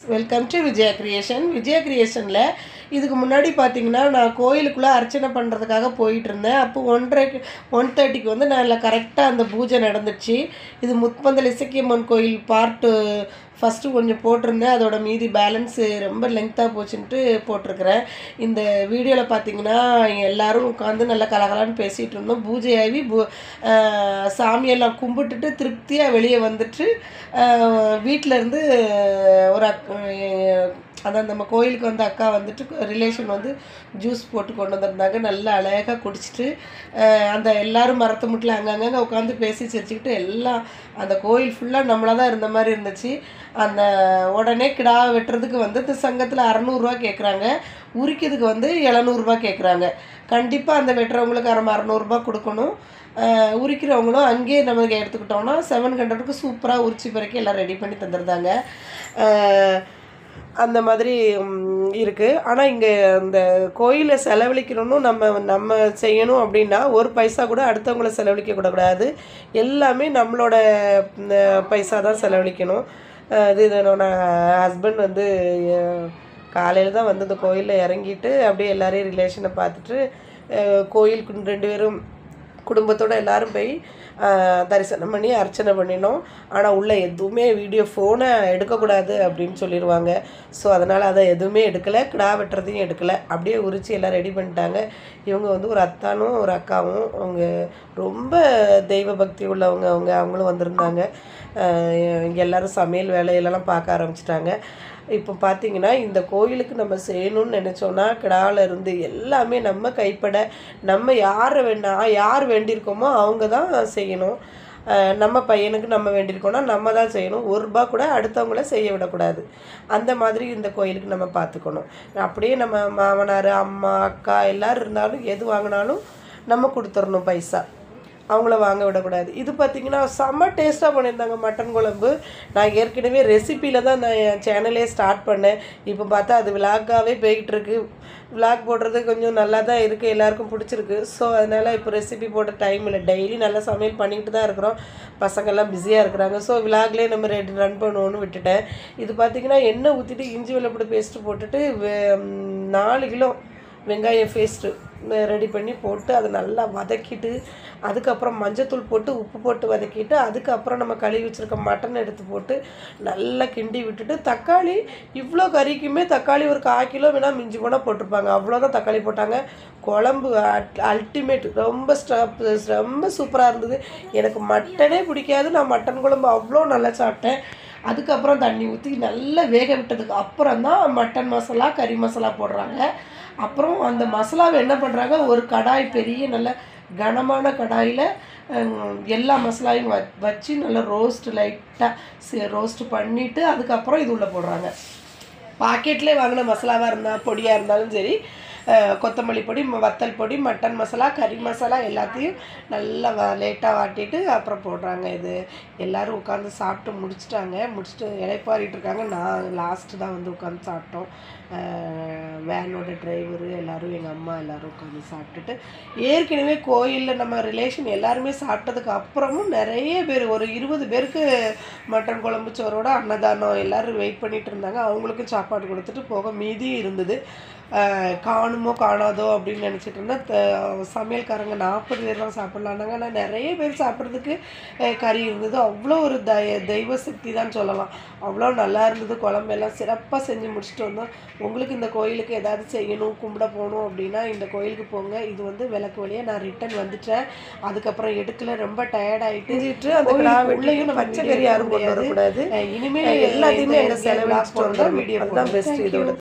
Welcome to Vijaya creation. Vijaya கிரியேஷனில் இதுக்கு முன்னாடி பார்த்தீங்கன்னா நான் கோயிலுக்குள்ளே அர்ச்சனை பண்ணுறதுக்காக போயிட்டுருந்தேன். அப்போ 1:30க்கு வந்து நான் இல்லை கரெக்டாக அந்த பூஜை நடந்துச்சு. இது முத்பந்தல் இசக்கியம்மன் கோயில் பார்ட்டு ஃபஸ்ட்டு கொஞ்சம் போட்டிருந்தேன். அதோட மீதி பேலன்ஸு ரொம்ப லென்த்தாக போச்சுன்ட்டு போட்டிருக்கிறேன். இந்த வீடியோவில் பார்த்தீங்கன்னா எல்லோரும் உட்காந்து நல்லா கலகலான்னு பேசிகிட்டு இருந்தோம். பூஜையாகி சாமியெல்லாம் கும்பிட்டுட்டு திருப்தியாக வெளியே வந்துட்டு வீட்டிலேருந்து ஒரு அதான் நம்ம கோயிலுக்கு வந்து அக்கா வந்துட்டு ரிலேஷன் வந்து ஜூஸ் போட்டு கொண்டு வந்திருந்தாங்க. நல்லா அழகாக குடிச்சிட்டு அந்த எல்லோரும் மரத்து முட்டில் அங்கங்கே உட்காந்து பேசி சிரிச்சுக்கிட்டு எல்லாம் அந்த கோயில் ஃபுல்லாக நம்மளாக தான் இருந்த மாதிரி இருந்துச்சு. அந்த உடனே கிடா வெட்டுறதுக்கு வந்து இந்த சங்கத்தில் 600 கேட்குறாங்க, உரிக்கிறதுக்கு வந்து 700 கேட்குறாங்க. கண்டிப்பாக அந்த வெட்டுறவங்களுக்கு 600 கொடுக்கணும். உரிக்கிறவங்களும் அங்கேயே நமக்கு எடுத்துக்கிட்டோன்னா 700க்கு சூப்பராக உரிச்சி பிறகு எல்லாம் ரெடி பண்ணி தந்துருந்தாங்க. அந்த மாதிரி இருக்குது. ஆனால் இங்கே இந்த கோயிலை செலவழிக்கணும்னு நம்ம செய்யணும் அப்படின்னா ஒரு பைசா கூட அடுத்தவங்கள செலவழிக்க கூடாது. எல்லாமே நம்மளோட பைசா தான் செலவழிக்கணும். இது என்னோட ஹஸ்பண்ட் வந்து காலையில் தான் வந்து இந்த கோயிலில் இறங்கிட்டு அப்படியே எல்லோரையும் ரிலேஷனை பார்த்துட்டு கோயிலுக்கு 2 பேரும் குடும்பத்தோடு எல்லோரும் போய் தரிசனம் பண்ணி அர்ச்சனை பண்ணினோம். ஆனால் உள்ளே எதுவுமே ஃபோனை எடுக்கக்கூடாது அப்படின்னு சொல்லிடுவாங்க. ஸோ அதனால் அதை எதுவுமே எடுக்கலை, கிடா வெட்டுறதையும் எடுக்கலை. அப்படியே உரித்து எல்லாம் ரெடி பண்ணிட்டாங்க. இவங்க வந்து ஒரு அத்தானும் ஒரு அக்காவும், அவங்க ரொம்ப தெய்வ பக்தி உள்ளவங்க, அவங்களும் வந்திருந்தாங்க. இங்கே எல்லோரும் சமையல் வேலையிலலாம் பார்க்க ஆரம்பிச்சிட்டாங்க. இப்போ பார்த்திங்கன்னா இந்த கோயிலுக்கு நம்ம செய்யணும்னு நினச்சோன்னா கிடாவிலேருந்து எல்லாமே நம்ம கைப்பட நம்ம யார் வேண்டியிருக்கோமோ அவங்க தான் செய்யணும். நம்ம பையனுக்கு நம்ம வேண்டியிருக்கோன்னா நம்ம தான் செய்யணும். ₹1 கூட அடுத்தவங்கள செய்ய விடக்கூடாது. அந்த மாதிரி இந்த கோயிலுக்கு நம்ம பார்த்துக்கணும். அப்படியே நம்ம மாமனார், அம்மா, அக்கா எல்லோரும் இருந்தாலும் எது வாங்கினாலும் நம்ம கொடுத்துடணும் பைசா, அவங்கள வாங்க விடக்கூடாது. இது பார்த்திங்கன்னா செம்ம டேஸ்ட்டாக பண்ணியிருந்தாங்க மட்டன் குழம்பு. நான் ஏற்கனவே ரெசிப்பியில் தான் நான் என் சேனலே ஸ்டார்ட் பண்ணேன். இப்போ பார்த்தா அது விலாகாகவே போய்கிட்டுருக்கு. விலாக் போடுறது கொஞ்சம் நல்லா தான் இருக்குது, எல்லாேருக்கும் பிடிச்சிருக்கு. ஸோ அதனால் இப்போ ரெசிபி போட டைம் இல்லை. டெய்லி நல்லா சமையல் பண்ணிக்கிட்டு தான் இருக்கிறோம். பசங்கள்லாம் பிஸியாக இருக்கிறாங்க. ஸோ விலாக்லேயே நம்ம ரன் பண்ணுவோன்னு விட்டுட்டேன். இது பார்த்திங்கன்னா எண்ணெய் ஊற்றிட்டு இஞ்சி வெள்ளப்பூடு பேஸ்ட்டு போட்டுட்டு 4 கிலோ வெங்காயம் பேஸ்ட்டு ரெடி பண்ணி போட்டு அதை நல்லா வதக்கிட்டு அதுக்கப்புறம் மஞ்சத்தூள் போட்டு உப்பு போட்டு வதக்கிட்டு அதுக்கப்புறம் நம்ம கழுவி வச்சுருக்க மட்டன் எடுத்து போட்டு நல்லா கிண்டி விட்டுட்டு தக்காளி இவ்வளோ கறிக்குமே தக்காளி ஒரு 1/4 கிலோ வேணால் மிஞ்சி போனால் போட்டிருப்பாங்க. அவ்வளோதான் தக்காளி போட்டாங்க. குழம்பு அல்டிமேட், ரொம்ப சூப்பராக இருந்தது. எனக்கு மட்டனே பிடிக்காது, நான் மட்டன் குழம்பு அவ்வளோ நல்லா சாப்பிட்டேன். அதுக்கப்புறம் தண்ணி ஊற்றி நல்லா வேக விட்டதுக்கு அப்புறம் தான் மட்டன் மசாலா கறி மசாலா போடுறாங்க. அப்புறம் அந்த மசாலாவை என்ன பண்ணுறாங்க, ஒரு கடாய் பெரிய நல்ல கனமான கடாயில் எல்லா மசாலாவையும் வச்சு நல்லா லைட்டாக ரோஸ்ட் பண்ணிவிட்டு அதுக்கப்புறம் இது உள்ளே போடுறாங்க. பாக்கெட்லேயே வாங்கின மசாலாவாக இருந்தால் பொடியாக இருந்தாலும் சரி, கொத்தமல்லி பொடி, வத்தல் பொடி, மட்டன் மசாலா, கறி மசாலா எல்லாத்தையும் நல்லா லேட்டாக வாட்டிட்டு அப்புறம் போடுறாங்க. இது எல்லோரும் உட்காந்து சாப்பிட்டு முடிச்சுட்டு இளைப்பாறிட்டு இருக்காங்க. நான் லாஸ்ட்டு தான் வந்து உட்காந்து சாப்பிட்டோம். வேனோட டிரைவரு எல்லோரும், எங்கள் அம்மா எல்லோரும் உட்காந்து சாப்பிட்டுட்டு ஏற்கனவே கோயிலில் நம்ம ரிலேஷன் எல்லாருமே சாப்பிட்டதுக்கு அப்புறமும் நிறைய பேர் ஒரு 20 பேருக்கு மட்டன் குழம்பு சோறோட அன்னதானம் எல்லோரும் வெயிட் பண்ணிகிட்டு இருந்தாங்க. அவங்களுக்கும் சாப்பாடு கொடுத்துட்டு போக மீதி இருந்தது. காணுமோ காணாதோ அப்படின்னு நினச்சிட்டு இருந்தேன். சமையல்காரங்க 40 பேர் தான் சாப்பிட்லான்னாங்க. ஆனால் நிறைய பேர் சாப்பிட்றதுக்கு கறி இருந்தது. அவ்வளோ ஒரு தெய்வ சக்தி தான் சொல்லலாம். அவ்வளோ நல்லா இருந்தது. குழம்பெல்லாம் சிறப்பாக செஞ்சு முடிச்சுட்டு வந்தோம். உங்களுக்கு இந்த கோயிலுக்கு ஏதாவது செய்யணும், கும்பிட போகணும் அப்படின்னா இந்த கோயிலுக்கு போங்க. இது வந்து விளக்கு வழியாக நான் ரிட்டன் வந்துட்டேன். அதுக்கப்புறம் எடுக்கல, ரொம்ப டயர்டாகிட்டு அந்த உள்ளேயும் பச்சை கறி யாரும் கொண்டு வரக்கூடாது. இனிமேல் எல்லாத்தையுமே எங்கள் செலவு வீடியோ தான் பெஸ்ட். இதோட